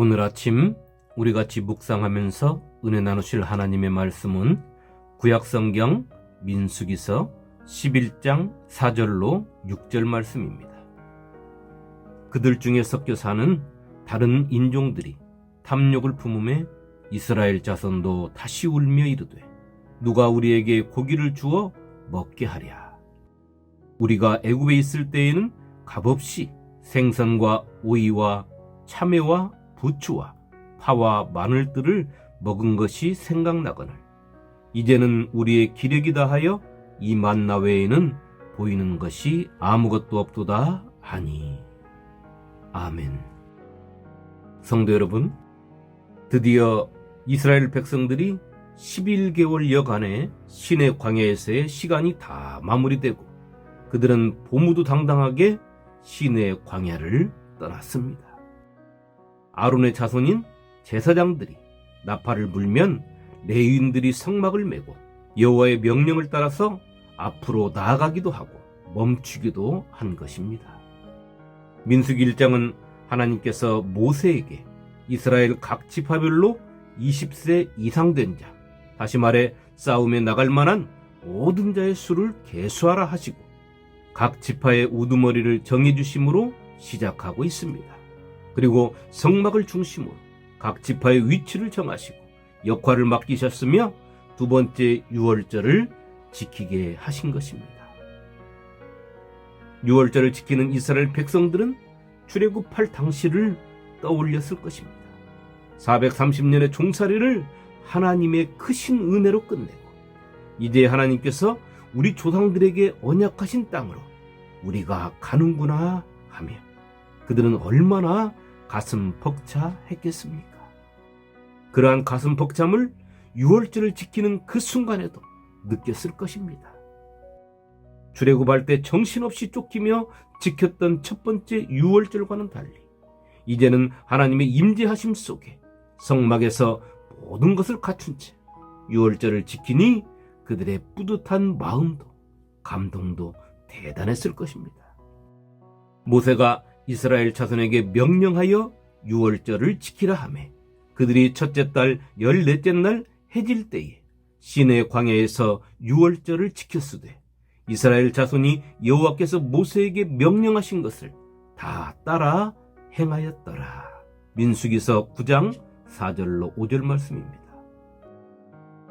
오늘 아침 우리 같이 묵상하면서 은혜 나누실 하나님의 말씀은 구약성경 민수기서 11장 4절로 6절 말씀입니다. 그들 중에 섞여 사는 다른 인종들이 탐욕을 품음에 이스라엘 자손도 다시 울며 이르되 누가 우리에게 고기를 주어 먹게 하랴. 우리가 애굽에 있을 때에는 값없이 생선과 오이와 참외와 부추와 파와 마늘들을 먹은 것이 생각나거늘 이제는 우리의 기력이 다하여 이 만나 외에는 보이는 것이 아무것도 없도다 하니. 아멘. 성도 여러분, 드디어 이스라엘 백성들이 11개월 여간의 시내 광야에서의 시간이 다 마무리되고 그들은 보무도당당하게 시내 광야를 떠났습니다. 아론의 자손인 제사장들이 나팔을 불면 레위인들이 성막을 메고 여호와의 명령을 따라서 앞으로 나아가기도 하고 멈추기도 한 것입니다. 민수기 1장은 하나님께서 모세에게 이스라엘 각 지파별로 20세 이상 된 자, 다시 말해 싸움에 나갈 만한 모든 자의 수를 계수하라 하시고 각 지파의 우두머리를 정해주심으로 시작하고 있습니다. 그리고 성막을 중심으로 각 지파의 위치를 정하시고 역할을 맡기셨으며 두 번째 유월절을 지키게 하신 것입니다. 유월절을 지키는 이스라엘 백성들은 출애굽할 당시를 떠올렸을 것입니다. 430년의 종살이를 하나님의 크신 은혜로 끝내고 이제 하나님께서 우리 조상들에게 언약하신 땅으로 우리가 가는구나 하며 그들은 얼마나 가슴 벅차했겠습니까? 그러한 가슴 벅참을 유월절을 지키는 그 순간에도 느꼈을 것입니다. 출애굽할 때 정신없이 쫓기며 지켰던 첫 번째 유월절과는 달리 이제는 하나님의 임재하심 속에 성막에서 모든 것을 갖춘 채 유월절을 지키니 그들의 뿌듯한 마음도 감동도 대단했을 것입니다. 모세가 이스라엘 자손에게 명령하여 유월절을 지키라 하매 그들이 첫째 달 14째 날 해질 때에 시내 광야에서 유월절을 지켰으되 이스라엘 자손이 여호와께서 모세에게 명령하신 것을 다 따라 행하였더라. 민수기서 9장 4절로 5절 말씀입니다.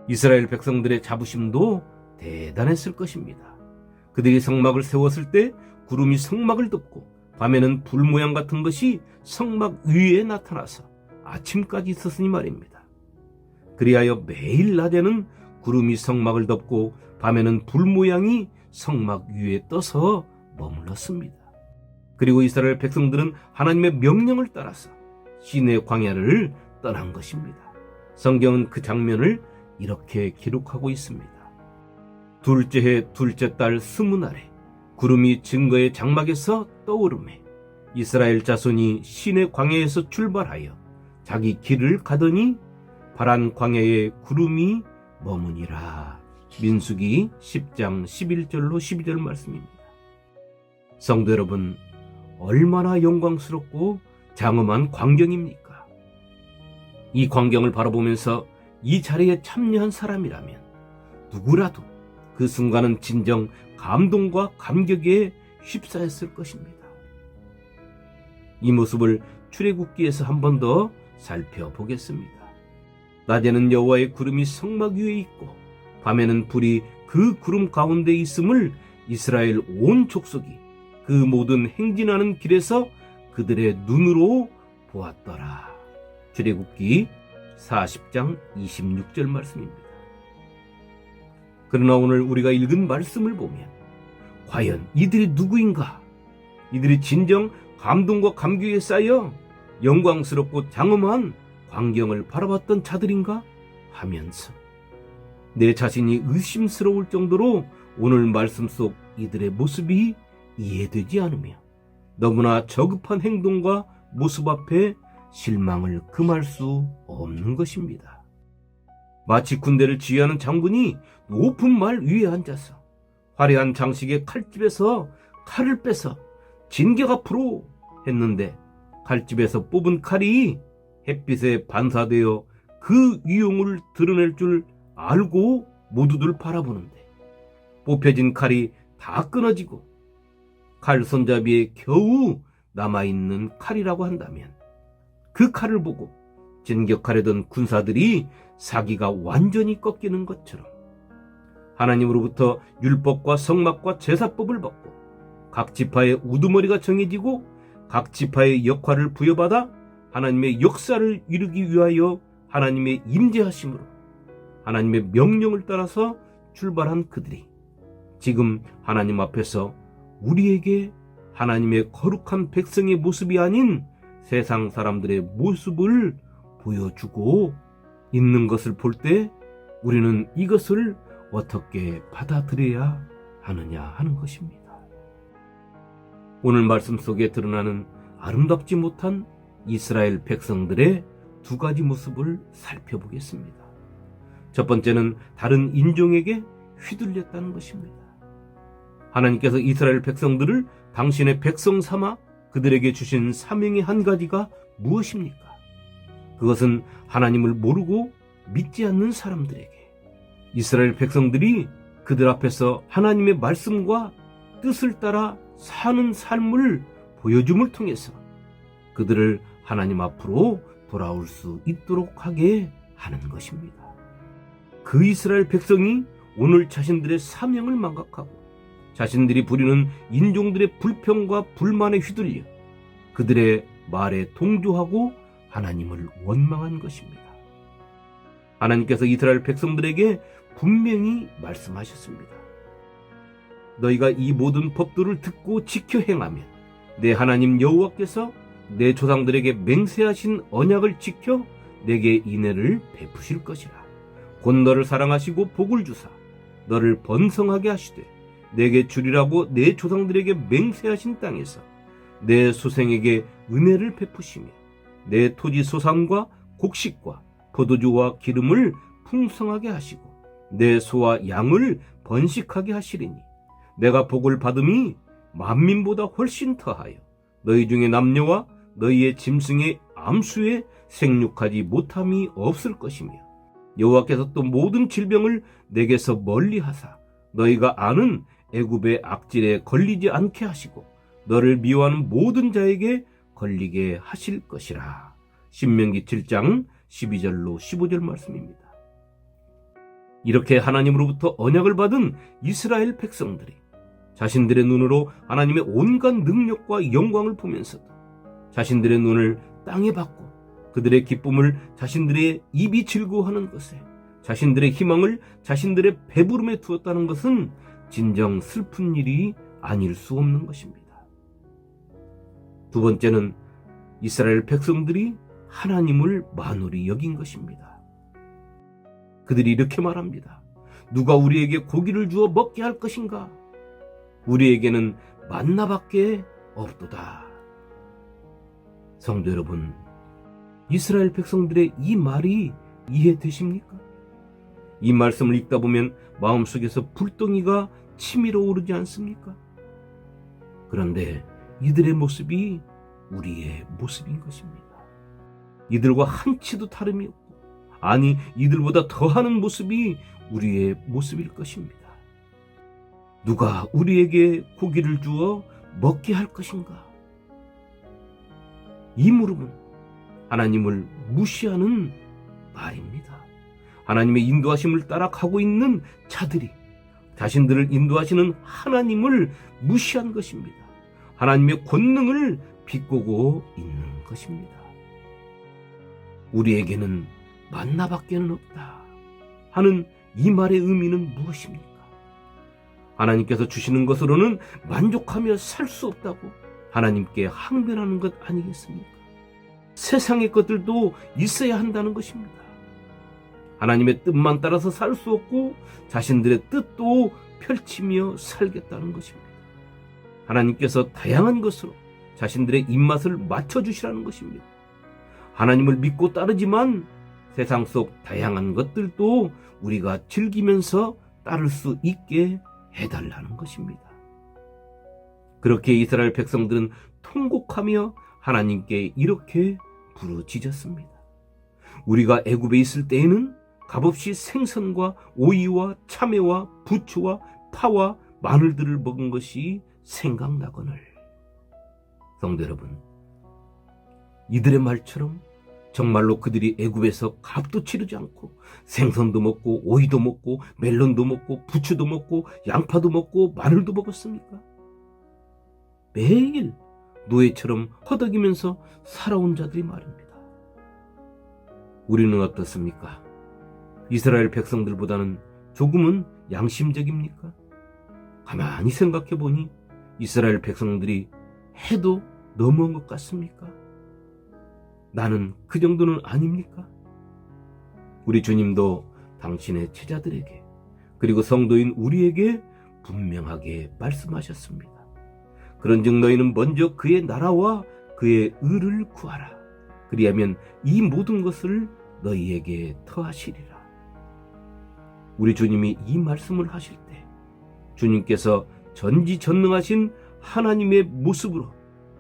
이스라엘 백성들의 자부심도 대단했을 것입니다. 그들이 성막을 세웠을 때 구름이 성막을 덮고 밤에는 불 모양 같은 것이 성막 위에 나타나서 아침까지 있었으니 말입니다. 그리하여 매일 낮에는 구름이 성막을 덮고 밤에는 불 모양이 성막 위에 떠서 머물렀습니다. 그리고 이스라엘 백성들은 하나님의 명령을 따라서 시내 광야를 떠난 것입니다. 성경은 그 장면을 이렇게 기록하고 있습니다. 둘째 해 둘째 달 20날에 구름이 증거의 장막에서 떠오르매 이스라엘 자손이 시내 광야에서 출발하여 자기 길을 가더니 파란 광야에 구름이 머무니라. 민수기 10장 11절로 12절 말씀입니다. 성도 여러분, 얼마나 영광스럽고 장엄한 광경입니까? 이 광경을 바라보면서 이 자리에 참여한 사람이라면 누구라도 그 순간은 진정 감동과 감격에 휩싸였을 것입니다. 이 모습을 출애굽기에서 한 번 더 살펴보겠습니다. 낮에는 여호와의 구름이 성막 위에 있고 밤에는 불이 그 구름 가운데 있음을 이스라엘 온 족속이 그 모든 행진하는 길에서 그들의 눈으로 보았더라. 출애굽기 40장 26절 말씀입니다. 그러나 오늘 우리가 읽은 말씀을 보면 과연 이들이 누구인가? 이들이 진정 감동과 감격에 쌓여 영광스럽고 장엄한 광경을 바라봤던 자들인가? 하면서 내 자신이 의심스러울 정도로 오늘 말씀 속 이들의 모습이 이해되지 않으며 너무나 저급한 행동과 모습 앞에 실망을 금할 수 없는 것입니다. 마치 군대를 지휘하는 장군이 높은 말 위에 앉아서 화려한 장식의 칼집에서 칼을 빼서 진격 앞으로 했는데 칼집에서 뽑은 칼이 햇빛에 반사되어 그 위용을 드러낼 줄 알고 모두들 바라보는데 뽑혀진 칼이 다 끊어지고 칼 손잡이에 겨우 남아있는 칼이라고 한다면 그 칼을 보고 진격하려던 군사들이 사기가 완전히 꺾이는 것처럼 하나님으로부터 율법과 성막과 제사법을 받고 각 지파의 우두머리가 정해지고 각 지파의 역할을 부여받아 하나님의 역사를 이루기 위하여 하나님의 임재하심으로 하나님의 명령을 따라서 출발한 그들이 지금 하나님 앞에서 우리에게 하나님의 거룩한 백성의 모습이 아닌 세상 사람들의 모습을 보여주고 있는 것을 볼 때 우리는 이것을 어떻게 받아들여야 하느냐 하는 것입니다. 오늘 말씀 속에 드러나는 아름답지 못한 이스라엘 백성들의 두 가지 모습을 살펴보겠습니다. 첫 번째는 다른 인종에게 휘둘렸다는 것입니다. 하나님께서 이스라엘 백성들을 당신의 백성 삼아 그들에게 주신 사명의 한 가지가 무엇입니까? 그것은 하나님을 모르고 믿지 않는 사람들에게 이스라엘 백성들이 그들 앞에서 하나님의 말씀과 뜻을 따라 사는 삶을 보여줌을 통해서 그들을 하나님 앞으로 돌아올 수 있도록 하게 하는 것입니다. 그 이스라엘 백성이 오늘 자신들의 사명을 망각하고 자신들이 부리는 인종들의 불평과 불만에 휘둘려 그들의 말에 동조하고 하나님을 원망한 것입니다. 하나님께서 이스라엘 백성들에게 분명히 말씀하셨습니다. 너희가 이 모든 법도를 듣고 지켜 행하면 내 하나님 여호와께서 내 조상들에게 맹세하신 언약을 지켜 내게 인애를 베푸실 것이라. 곧 너를 사랑하시고 복을 주사 너를 번성하게 하시되 내게 주리라고 내 조상들에게 맹세하신 땅에서 내 소생에게 은혜를 베푸시며 내 토지 소산과 곡식과 포도주와 기름을 풍성하게 하시고 내 소와 양을 번식하게 하시리니 내가 복을 받음이 만민보다 훨씬 더하여 너희 중에 남녀와 너희의 짐승의 암수에 생육하지 못함이 없을 것이며 여호와께서 또 모든 질병을 내게서 멀리하사 너희가 아는 애굽의 악질에 걸리지 않게 하시고 너를 미워하는 모든 자에게 걸리게 하실 것이라. 신명기 7장 12절로 15절 말씀입니다. 이렇게 하나님으로부터 언약을 받은 이스라엘 백성들이 자신들의 눈으로 하나님의 온갖 능력과 영광을 보면서도 자신들의 눈을 땅에 받고 그들의 기쁨을 자신들의 입이 즐거워하는 것에 자신들의 희망을 자신들의 배부름에 두었다는 것은 진정 슬픈 일이 아닐 수 없는 것입니다. 두 번째는 이스라엘 백성들이 하나님을 만홀히 여긴 것입니다. 그들이 이렇게 말합니다. 누가 우리에게 고기를 주어 먹게 할 것인가? 우리에게는 만나밖에 없도다. 성도 여러분, 이스라엘 백성들의 이 말이 이해되십니까? 이 말씀을 읽다 보면 마음속에서 불덩이가 치밀어 오르지 않습니까? 그런데 이들의 모습이 우리의 모습인 것입니다. 이들과 한치도 다름이 없고, 아니 이들보다 더하는 모습이 우리의 모습일 것입니다. 누가 우리에게 고기를 주어 먹게 할 것인가? 이 물음은 하나님을 무시하는 말입니다. 하나님의 인도하심을 따라 가고 있는 자들이 자신들을 인도하시는 하나님을 무시한 것입니다. 하나님의 권능을 비꼬고 있는 것입니다. 우리에게는 만나밖에는 없다 하는 이 말의 의미는 무엇입니까? 하나님께서 주시는 것으로는 만족하며 살 수 없다고 하나님께 항변하는 것 아니겠습니까? 세상의 것들도 있어야 한다는 것입니다. 하나님의 뜻만 따라서 살 수 없고 자신들의 뜻도 펼치며 살겠다는 것입니다. 하나님께서 다양한 것으로 자신들의 입맛을 맞춰주시라는 것입니다. 하나님을 믿고 따르지만 세상 속 다양한 것들도 우리가 즐기면서 따를 수 있게 해달라는 것입니다. 그렇게 이스라엘 백성들은 통곡하며 하나님께 이렇게 부르짖었습니다. 우리가 애굽에 있을 때에는 값없이 생선과 오이와 참외와 부추와 파와 마늘들을 먹은 것이 생각나거늘. 성도 여러분, 이들의 말처럼 정말로 그들이 애굽에서 값도 치르지 않고 생선도 먹고 오이도 먹고 멜론도 먹고 부추도 먹고 양파도 먹고 마늘도 먹었습니까? 매일 노예처럼 허덕이면서 살아온 자들이 말입니다. 우리는 어떻습니까? 이스라엘 백성들보다는 조금은 양심적입니까? 가만히 생각해 보니 이스라엘 백성들이 해도 너무한 것 같습니까? 나는 그 정도는 아닙니까? 우리 주님도 당신의 제자들에게 그리고 성도인 우리에게 분명하게 말씀하셨습니다. 그런즉 너희는 먼저 그의 나라와 그의 의를 구하라. 그리하면 이 모든 것을 너희에게 더하시리라. 우리 주님이 이 말씀을 하실 때 주님께서 전지전능하신 하나님의 모습으로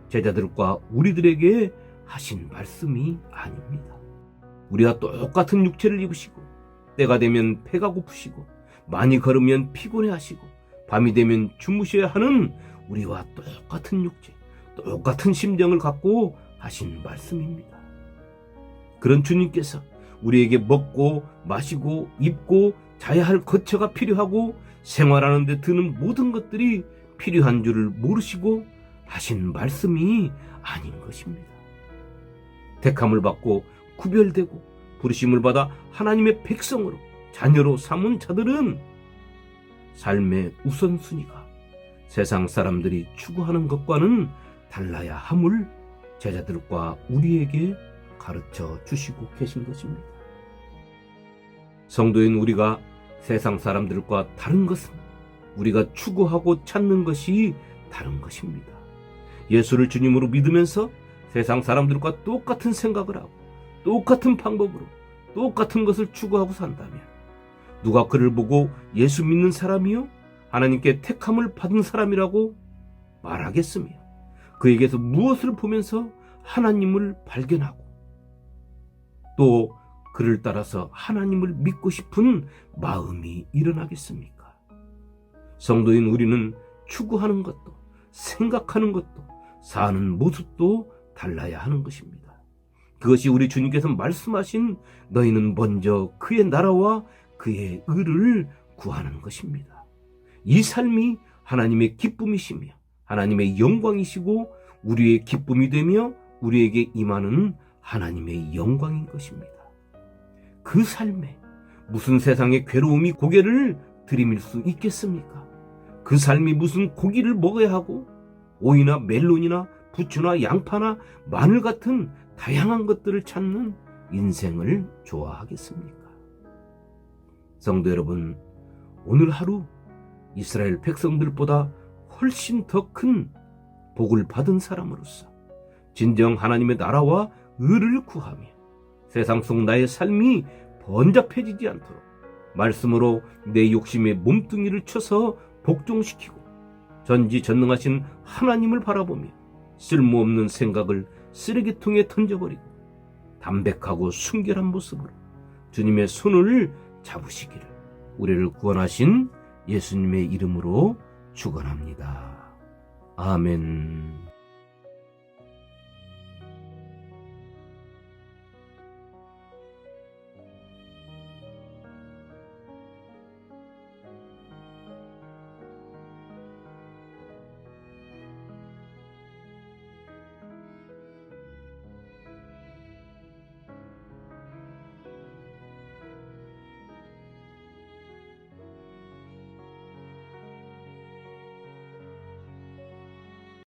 제자들과 우리들에게 하신 말씀이 아닙니다. 우리와 똑같은 육체를 입으시고 때가 되면 배가 고프시고 많이 걸으면 피곤해하시고 밤이 되면 주무셔야 하는 우리와 똑같은 육체, 똑같은 심정을 갖고 하신 말씀입니다. 그런 주님께서 우리에게 먹고 마시고 입고 자야 할 거처가 필요하고 생활하는 데 드는 모든 것들이 필요한 줄을 모르시고 하신 말씀이 아닌 것입니다. 택함을 받고 구별되고 부르심을 받아 하나님의 백성으로 자녀로 삼은 자들은 삶의 우선순위가 세상 사람들이 추구하는 것과는 달라야 함을 제자들과 우리에게 가르쳐 주시고 계신 것입니다. 성도인 우리가 세상 사람들과 다른 것은 우리가 추구하고 찾는 것이 다른 것입니다. 예수를 주님으로 믿으면서 세상 사람들과 똑같은 생각을 하고 똑같은 방법으로 똑같은 것을 추구하고 산다면 누가 그를 보고 예수 믿는 사람이요? 하나님께 택함을 받은 사람이라고 말하겠으며 그에게서 무엇을 보면서 하나님을 발견하고 또 그를 따라서 하나님을 믿고 싶은 마음이 일어나겠습니까? 성도인 우리는 추구하는 것도 생각하는 것도 사는 모습도 달라야 하는 것입니다. 그것이 우리 주님께서 말씀하신 너희는 먼저 그의 나라와 그의 의를 구하는 것입니다. 이 삶이 하나님의 기쁨이시며 하나님의 영광이시고 우리의 기쁨이 되며 우리에게 임하는 하나님의 영광인 것입니다. 그 삶에 무슨 세상의 괴로움이 고개를 들이밀 수 있겠습니까? 그 삶이 무슨 고기를 먹어야 하고 오이나 멜론이나 부추나 양파나 마늘 같은 다양한 것들을 찾는 인생을 좋아하겠습니까? 성도 여러분, 오늘 하루 이스라엘 백성들보다 훨씬 더 큰 복을 받은 사람으로서 진정 하나님의 나라와 의를 구하며 세상 속 나의 삶이 번잡해지지 않도록 말씀으로 내 욕심의 몸뚱이를 쳐서 복종시키고 전지전능하신 하나님을 바라보며 쓸모없는 생각을 쓰레기통에 던져버리고 담백하고 순결한 모습으로 주님의 손을 잡으시기를 우리를 구원하신 예수님의 이름으로 축원합니다. 아멘.